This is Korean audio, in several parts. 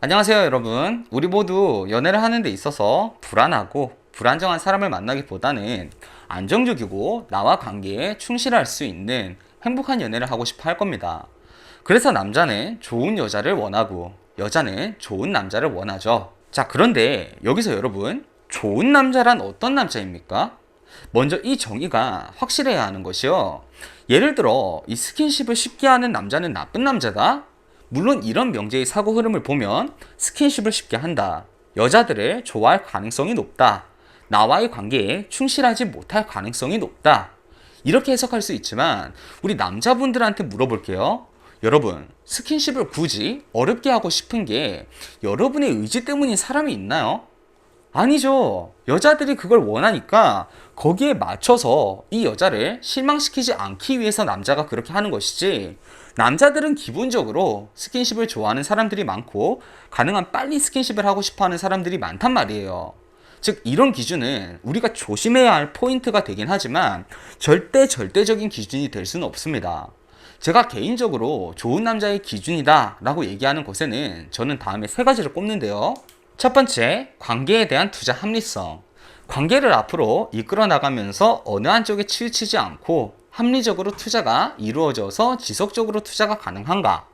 안녕하세요, 여러분. 우리 모두 연애를 하는 데 있어서 불안하고 불안정한 사람을 만나기보다는 안정적이고 나와 관계에 충실할 수 있는 행복한 연애를 하고 싶어 할 겁니다. 그래서 남자는 좋은 여자를 원하고 여자는 좋은 남자를 원하죠. 자, 그런데 여기서 여러분, 좋은 남자란 어떤 남자입니까? 먼저 이 정의가 확실해야 하는 것이요. 예를 들어 이 스킨십을 쉽게 하는 남자는 나쁜 남자다? 물론 이런 명제의 사고 흐름을 보면 스킨십을 쉽게 한다, 여자들을 좋아할 가능성이 높다, 나와의 관계에 충실하지 못할 가능성이 높다, 이렇게 해석할 수 있지만 우리 남자분들한테 물어볼게요. 여러분, 스킨십을 굳이 어렵게 하고 싶은 게 여러분의 의지 때문인 사람이 있나요? 아니죠. 여자들이 그걸 원하니까 거기에 맞춰서 이 여자를 실망시키지 않기 위해서 남자가 그렇게 하는 것이지, 남자들은 기본적으로 스킨십을 좋아하는 사람들이 많고 가능한 빨리 스킨십을 하고 싶어 하는 사람들이 많단 말이에요. 즉 이런 기준은 우리가 조심해야 할 포인트가 되긴 하지만 절대적인 기준이 될 수는 없습니다. 제가 개인적으로 좋은 남자의 기준이다 라고 얘기하는 것에는 저는 다음에 세 가지를 꼽는데요. 첫 번째, 관계에 대한 투자 합리성. 관계를 앞으로 이끌어 나가면서 어느 한쪽에 치우치지 않고 합리적으로 투자가 이루어져서 지속적으로 투자가 가능한가?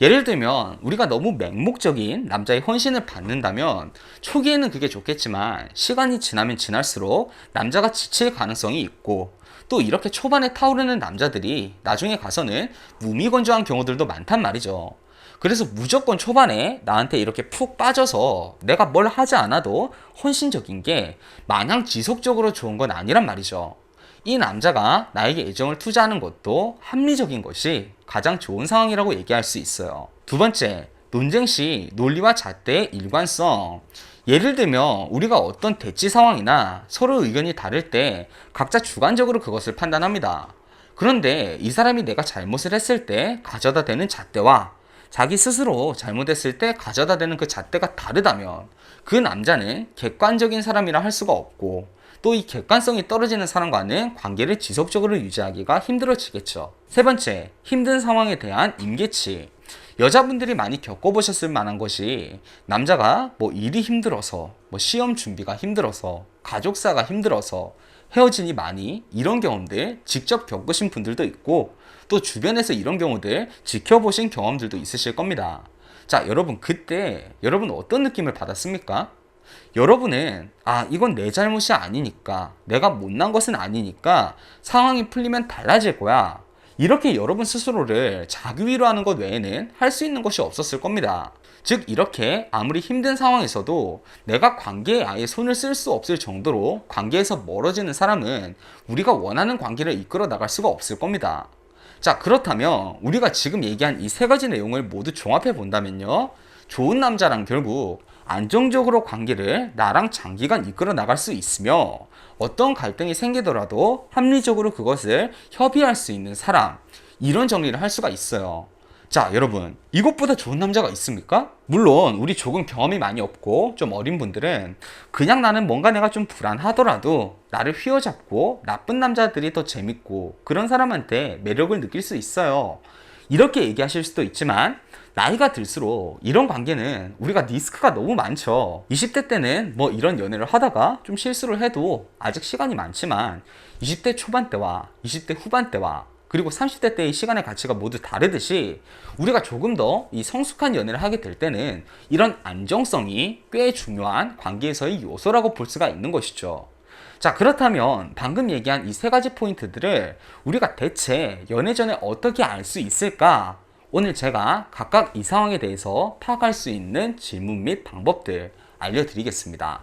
예를 들면 우리가 너무 맹목적인 남자의 헌신을 받는다면 초기에는 그게 좋겠지만 시간이 지나면 지날수록 남자가 지칠 가능성이 있고, 또 이렇게 초반에 타오르는 남자들이 나중에 가서는 무미건조한 경우들도 많단 말이죠. 그래서 무조건 초반에 나한테 이렇게 푹 빠져서 내가 뭘 하지 않아도 헌신적인 게 마냥 지속적으로 좋은 건 아니란 말이죠. 이 남자가 나에게 애정을 투자하는 것도 합리적인 것이 가장 좋은 상황이라고 얘기할 수 있어요. 두 번째, 논쟁 시 논리와 잣대의 일관성. 예를 들면 우리가 어떤 대치 상황이나 서로 의견이 다를 때 각자 주관적으로 그것을 판단합니다. 그런데 이 사람이 내가 잘못을 했을 때 가져다 대는 잣대와 자기 스스로 잘못했을 때 가져다 대는 그 잣대가 다르다면 그 남자는 객관적인 사람이라 할 수가 없고, 또 이 객관성이 떨어지는 사람과는 관계를 지속적으로 유지하기가 힘들어지겠죠. 세 번째, 힘든 상황에 대한 임계치. 여자분들이 많이 겪어보셨을 만한 것이, 남자가 뭐 일이 힘들어서, 뭐 시험 준비가 힘들어서, 가족사가 힘들어서 헤어지니 많이, 이런 경험들 직접 겪으신 분들도 있고, 또 주변에서 이런 경우들 지켜보신 경험들도 있으실 겁니다. 자, 여러분, 그때 여러분 어떤 느낌을 받았습니까? 여러분은 이건 내 잘못이 아니니까, 내가 못난 것은 아니니까 상황이 풀리면 달라질 거야, 이렇게 여러분 스스로를 자기 위로하는 것 외에는 할 수 있는 것이 없었을 겁니다. 즉 이렇게 아무리 힘든 상황에서도 내가 관계에 아예 손을 쓸 수 없을 정도로 관계에서 멀어지는 사람은 우리가 원하는 관계를 이끌어 나갈 수가 없을 겁니다. 자, 그렇다면 우리가 지금 얘기한 이 세 가지 내용을 모두 종합해 본다면요, 좋은 남자랑 결국 안정적으로 관계를 나랑 장기간 이끌어 나갈 수 있으며 어떤 갈등이 생기더라도 합리적으로 그것을 협의할 수 있는 사람, 이런 정리를 할 수가 있어요. 자, 여러분, 이것보다 좋은 남자가 있습니까? 물론 우리 조금 경험이 많이 없고 좀 어린 분들은 그냥 나는 뭔가 내가 좀 불안하더라도 나를 휘어잡고 나쁜 남자들이 더 재밌고 그런 사람한테 매력을 느낄 수 있어요, 이렇게 얘기하실 수도 있지만, 나이가 들수록 이런 관계는 우리가 리스크가 너무 많죠. 20대 때는 뭐 이런 연애를 하다가 좀 실수를 해도 아직 시간이 많지만 20대 초반 때와 20대 후반 때와 그리고 30대 때의 시간의 가치가 모두 다르듯이, 우리가 조금 더 이 성숙한 연애를 하게 될 때는 이런 안정성이 꽤 중요한 관계에서의 요소라고 볼 수가 있는 것이죠. 자, 그렇다면 방금 얘기한 이 세 가지 포인트들을 우리가 대체 연애 전에 어떻게 알 수 있을까? 오늘 제가 각각 이 상황에 대해서 파악할 수 있는 질문 및 방법들 알려드리겠습니다.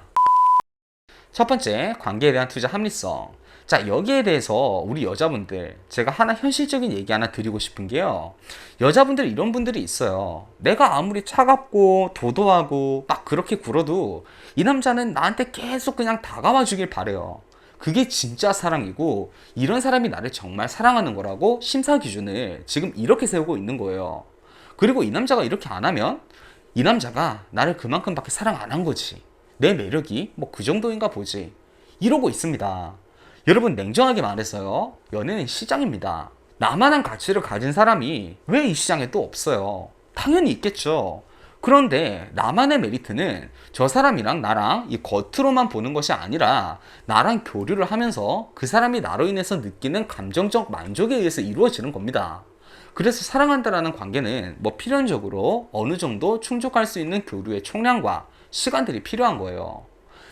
첫 번째, 관계에 대한 투자 합리성. 자, 여기에 대해서 우리 여자분들, 제가 하나 현실적인 얘기 하나 드리고 싶은 게요, 여자분들 이런 분들이 있어요. 내가 아무리 차갑고 도도하고 막 그렇게 굴어도 이 남자는 나한테 계속 그냥 다가와 주길 바래요. 그게 진짜 사랑이고 이런 사람이 나를 정말 사랑하는 거라고 심사 기준을 지금 이렇게 세우고 있는 거예요. 그리고 이 남자가 이렇게 안 하면 이 남자가 나를 그만큼밖에 사랑 안 한 거지, 내 매력이 뭐 그 정도인가 보지, 이러고 있습니다. 여러분, 냉정하게 말해서요, 연애는 시장입니다. 나만한 가치를 가진 사람이 왜 이 시장에 또 없어요? 당연히 있겠죠. 그런데 나만의 메리트는 저 사람이랑 나랑 이 겉으로만 보는 것이 아니라 나랑 교류를 하면서 그 사람이 나로 인해서 느끼는 감정적 만족에 의해서 이루어지는 겁니다. 그래서 사랑한다라는 관계는 뭐 필연적으로 어느 정도 충족할 수 있는 교류의 총량과 시간들이 필요한 거예요.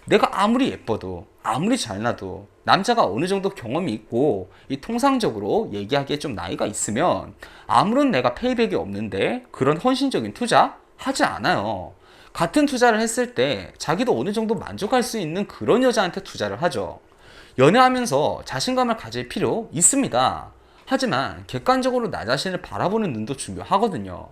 내가 아무리 예뻐도 아무리 잘나도 남자가 어느 정도 경험이 있고 이 통상적으로 얘기하기에 좀 나이가 있으면 아무런 내가 페이백이 없는데 그런 헌신적인 투자 하지 않아요. 같은 투자를 했을 때 자기도 어느 정도 만족할 수 있는 그런 여자한테 투자를 하죠. 연애하면서 자신감을 가질 필요 있습니다. 하지만 객관적으로 나 자신을 바라보는 눈도 중요하거든요.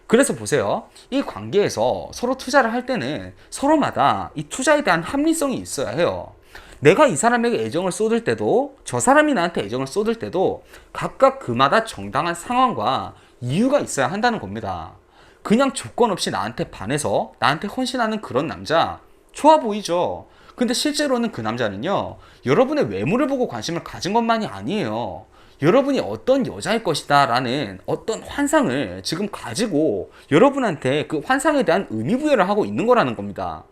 그래서 보세요. 이 관계에서 서로 투자를 할 때는 서로마다 이 투자에 대한 합리성이 있어야 해요. 내가 이 사람에게 애정을 쏟을 때도 저 사람이 나한테 애정을 쏟을 때도 각각 그마다 정당한 상황과 이유가 있어야 한다는 겁니다. 그냥 조건 없이 나한테 반해서 나한테 헌신하는 그런 남자 좋아 보이죠. 근데 실제로는 그 남자는요, 여러분의 외모를 보고 관심을 가진 것만이 아니에요. 여러분이 어떤 여자일 것이다 라는 어떤 환상을 지금 가지고 여러분한테 그 환상에 대한 의미부여를 하고 있는 거라는 겁니다.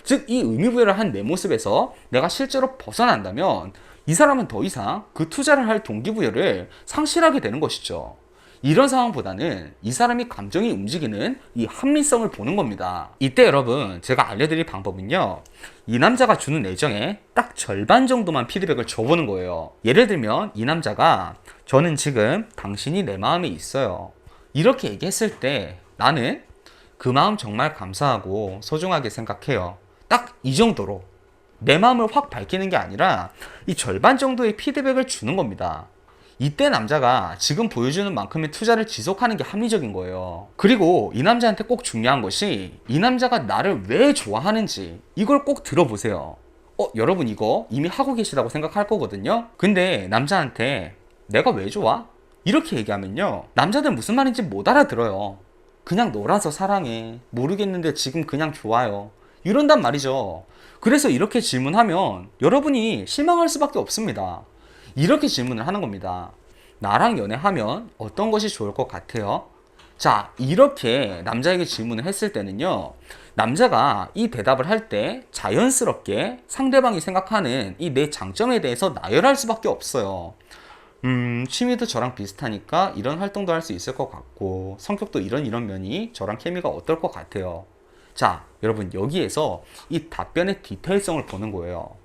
즉, 이 의미부여를 한 내 모습에서 내가 실제로 벗어난다면 이 사람은 더 이상 그 투자를 할 동기부여를 상실하게 되는 것이죠. 이런 상황보다는 이 사람이 감정이 움직이는 이 합리성을 보는 겁니다. 이때 여러분, 제가 알려드릴 방법은요, 이 남자가 주는 애정에 딱 절반 정도만 피드백을 줘보는 거예요. 예를 들면 이 남자가 저는 지금 당신이 내 마음에 있어요, 이렇게 얘기했을 때 나는 그 마음 정말 감사하고 소중하게 생각해요. 딱 이 정도로 내 마음을 확 밝히는 게 아니라 이 절반 정도의 피드백을 주는 겁니다. 이때 남자가 지금 보여주는 만큼의 투자를 지속하는 게 합리적인 거예요. 그리고 이 남자한테 꼭 중요한 것이 이 남자가 나를 왜 좋아하는지 이걸 꼭 들어보세요. 여러분 이거 이미 하고 계시다고 생각할 거거든요. 근데 남자한테 내가 왜 좋아? 이렇게 얘기하면요, 남자들 무슨 말인지 못 알아들어요. 그냥 너라서 사랑해, 모르겠는데 지금 그냥 좋아요, 이런단 말이죠. 그래서 이렇게 질문하면 여러분이 실망할 수밖에 없습니다. 이렇게 질문을 하는 겁니다. 나랑 연애하면 어떤 것이 좋을 것 같아요? 자, 이렇게 남자에게 질문을 했을 때는요, 남자가 이 대답을 할 때 자연스럽게 상대방이 생각하는 이 내 장점에 대해서 나열할 수밖에 없어요. 취미도 저랑 비슷하니까 이런 활동도 할 수 있을 것 같고, 성격도 이런 면이 저랑 케미가 어떨 것 같아요. 자, 여러분 여기에서 이 답변의 디테일성을 보는 거예요.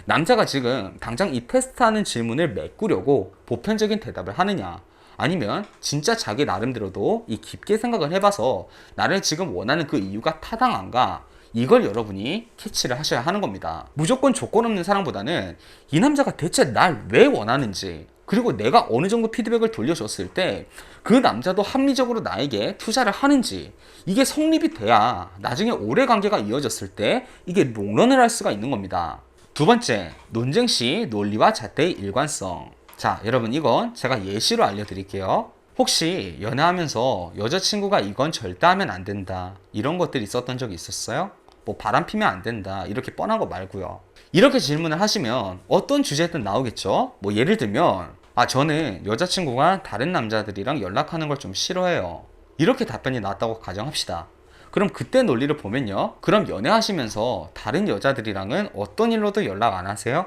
남자가 지금 당장 이 테스트하는 질문을 메꾸려고 보편적인 대답을 하느냐, 아니면 진짜 자기 나름대로도 이 깊게 생각을 해봐서 나를 지금 원하는 그 이유가 타당한가, 이걸 여러분이 캐치를 하셔야 하는 겁니다. 무조건 조건 없는 사랑보다는 이 남자가 대체 날 왜 원하는지, 그리고 내가 어느 정도 피드백을 돌려줬을 때 그 남자도 합리적으로 나에게 투자를 하는지, 이게 성립이 돼야 나중에 오래 관계가 이어졌을 때 이게 롱런을 할 수가 있는 겁니다. 두 번째, 논쟁 시 논리와 잣대의 일관성. 자, 여러분 이건 제가 예시로 알려드릴게요. 혹시 연애하면서 여자친구가 이건 절대 하면 안 된다, 이런 것들이 있었던 적이 있었어요? 뭐 바람 피면 안 된다, 이렇게 뻔한 거 말고요. 이렇게 질문을 하시면 어떤 주제든 나오겠죠? 뭐 예를 들면 저는 여자친구가 다른 남자들이랑 연락하는 걸 좀 싫어해요, 이렇게 답변이 나왔다고 가정합시다. 그럼 그때 논리를 보면요, 그럼 연애하시면서 다른 여자들이랑은 어떤 일로도 연락 안 하세요?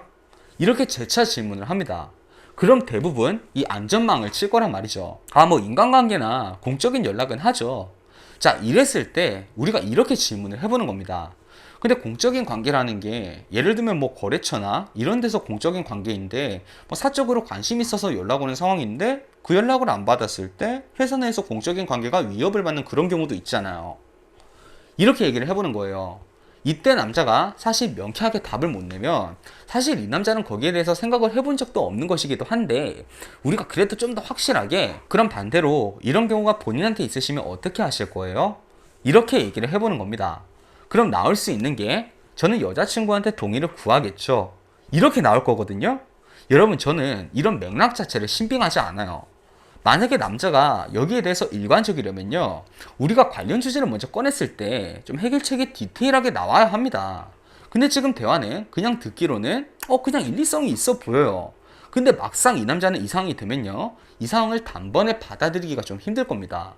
이렇게 재차 질문을 합니다. 그럼 대부분 이 안전망을 칠 거란 말이죠. 뭐 인간관계나 공적인 연락은 하죠. 자, 이랬을 때 우리가 이렇게 질문을 해보는 겁니다. 근데 공적인 관계라는 게 예를 들면 뭐 거래처나 이런 데서 공적인 관계인데 뭐 사적으로 관심 있어서 연락 오는 상황인데 그 연락을 안 받았을 때 회사 내에서 공적인 관계가 위협을 받는 그런 경우도 있잖아요. 이렇게 얘기를 해보는 거예요. 이때 남자가 사실 명쾌하게 답을 못 내면 사실 이 남자는 거기에 대해서 생각을 해본 적도 없는 것이기도 한데, 우리가 그래도 좀 더 확실하게 그럼 반대로 이런 경우가 본인한테 있으시면 어떻게 하실 거예요? 이렇게 얘기를 해보는 겁니다. 그럼 나올 수 있는 게 저는 여자친구한테 동의를 구하겠죠, 이렇게 나올 거거든요. 여러분, 저는 이런 맥락 자체를 신빙하지 않아요. 만약에 남자가 여기에 대해서 일관적이려면요, 우리가 관련 주제를 먼저 꺼냈을 때 좀 해결책이 디테일하게 나와야 합니다. 근데 지금 대화는 그냥 듣기로는 그냥 일리성이 있어 보여요. 근데 막상 이 남자는 이 상황이 되면요, 이 상황을 단번에 받아들이기가 좀 힘들 겁니다.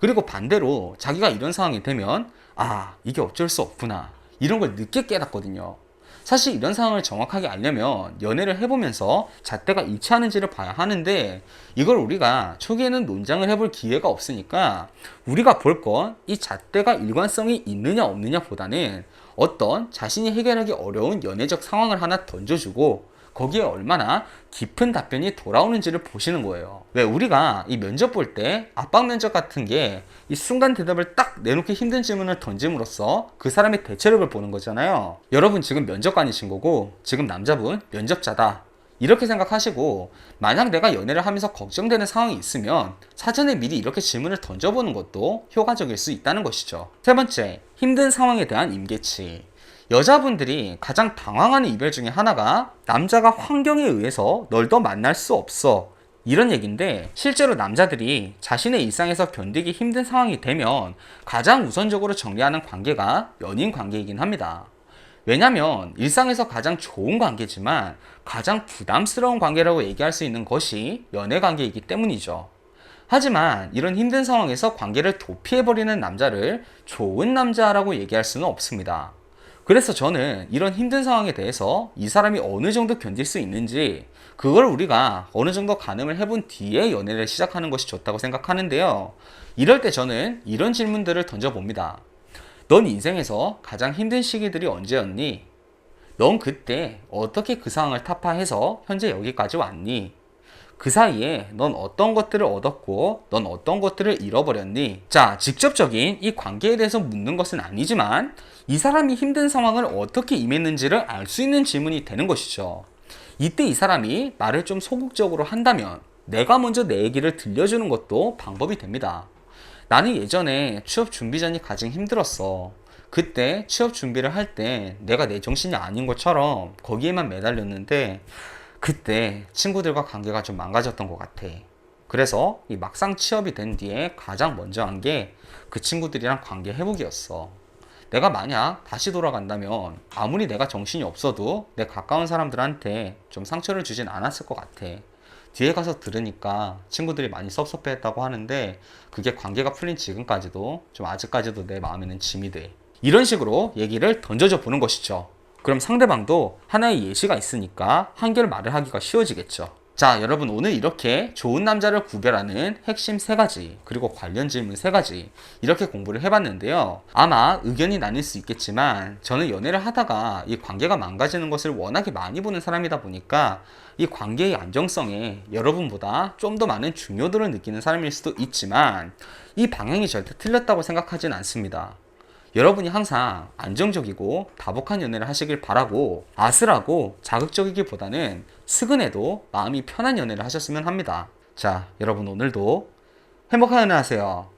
그리고 반대로 자기가 이런 상황이 되면 아, 이게 어쩔 수 없구나, 이런 걸 늦게 깨닫거든요. 사실 이런 상황을 정확하게 알려면 연애를 해보면서 잣대가 일치하는지를 봐야 하는데, 이걸 우리가 초기에는 논장을 해볼 기회가 없으니까 우리가 볼 건 이 잣대가 일관성이 있느냐 없느냐 보다는 어떤 자신이 해결하기 어려운 연애적 상황을 하나 던져주고 거기에 얼마나 깊은 답변이 돌아오는지를 보시는 거예요. 왜 우리가 이 면접 볼 때 압박 면접 같은 게 이 순간 대답을 딱 내놓기 힘든 질문을 던짐으로써 그 사람의 대처력을 보는 거잖아요. 여러분 지금 면접관이신 거고 지금 남자분 면접자다, 이렇게 생각하시고 만약 내가 연애를 하면서 걱정되는 상황이 있으면 사전에 미리 이렇게 질문을 던져보는 것도 효과적일 수 있다는 것이죠. 세 번째, 힘든 상황에 대한 임계치. 여자분들이 가장 당황하는 이별 중에 하나가 남자가 환경에 의해서 널 더 만날 수 없어, 이런 얘기인데, 실제로 남자들이 자신의 일상에서 견디기 힘든 상황이 되면 가장 우선적으로 정리하는 관계가 연인 관계이긴 합니다. 왜냐면 일상에서 가장 좋은 관계지만 가장 부담스러운 관계라고 얘기할 수 있는 것이 연애 관계이기 때문이죠. 하지만 이런 힘든 상황에서 관계를 도피해버리는 남자를 좋은 남자라고 얘기할 수는 없습니다. 그래서 저는 이런 힘든 상황에 대해서 이 사람이 어느 정도 견딜 수 있는지, 그걸 우리가 어느 정도 가늠을 해본 뒤에 연애를 시작하는 것이 좋다고 생각하는데요. 이럴 때 저는 이런 질문들을 던져봅니다. 넌 인생에서 가장 힘든 시기들이 언제였니? 넌 그때 어떻게 그 상황을 타파해서 현재 여기까지 왔니? 그 사이에 넌 어떤 것들을 얻었고 넌 어떤 것들을 잃어버렸니? 자, 직접적인 이 관계에 대해서 묻는 것은 아니지만 이 사람이 힘든 상황을 어떻게 임했는지를 알 수 있는 질문이 되는 것이죠. 이때 이 사람이 말을 좀 소극적으로 한다면 내가 먼저 내 얘기를 들려주는 것도 방법이 됩니다. 나는 예전에 취업 준비전이 가장 힘들었어. 그때 취업 준비를 할 때 내가 내 정신이 아닌 것처럼 거기에만 매달렸는데 그때 친구들과 관계가 좀 망가졌던 것 같아. 그래서 이 막상 취업이 된 뒤에 가장 먼저 한 게 그 친구들이랑 관계 회복이었어. 내가 만약 다시 돌아간다면 아무리 내가 정신이 없어도 내 가까운 사람들한테 좀 상처를 주진 않았을 것 같아. 뒤에 가서 들으니까 친구들이 많이 섭섭해했다고 하는데 그게 관계가 풀린 지금까지도 좀 아직까지도 내 마음에는 짐이 돼. 이런 식으로 얘기를 던져줘 보는 것이죠. 그럼 상대방도 하나의 예시가 있으니까 한결 말을 하기가 쉬워지겠죠. 자, 여러분 오늘 이렇게 좋은 남자를 구별하는 핵심 3가지 그리고 관련 질문 3가지 이렇게 공부를 해봤는데요. 아마 의견이 나뉠 수 있겠지만 저는 연애를 하다가 이 관계가 망가지는 것을 워낙에 많이 보는 사람이다 보니까 이 관계의 안정성에 여러분보다 좀 더 많은 중요도를 느끼는 사람일 수도 있지만 이 방향이 절대 틀렸다고 생각하진 않습니다. 여러분이 항상 안정적이고 다복한 연애를 하시길 바라고 아슬하고 자극적이기보다는 스근해도 마음이 편한 연애를 하셨으면 합니다. 자, 여러분 오늘도 행복한 연애 하세요.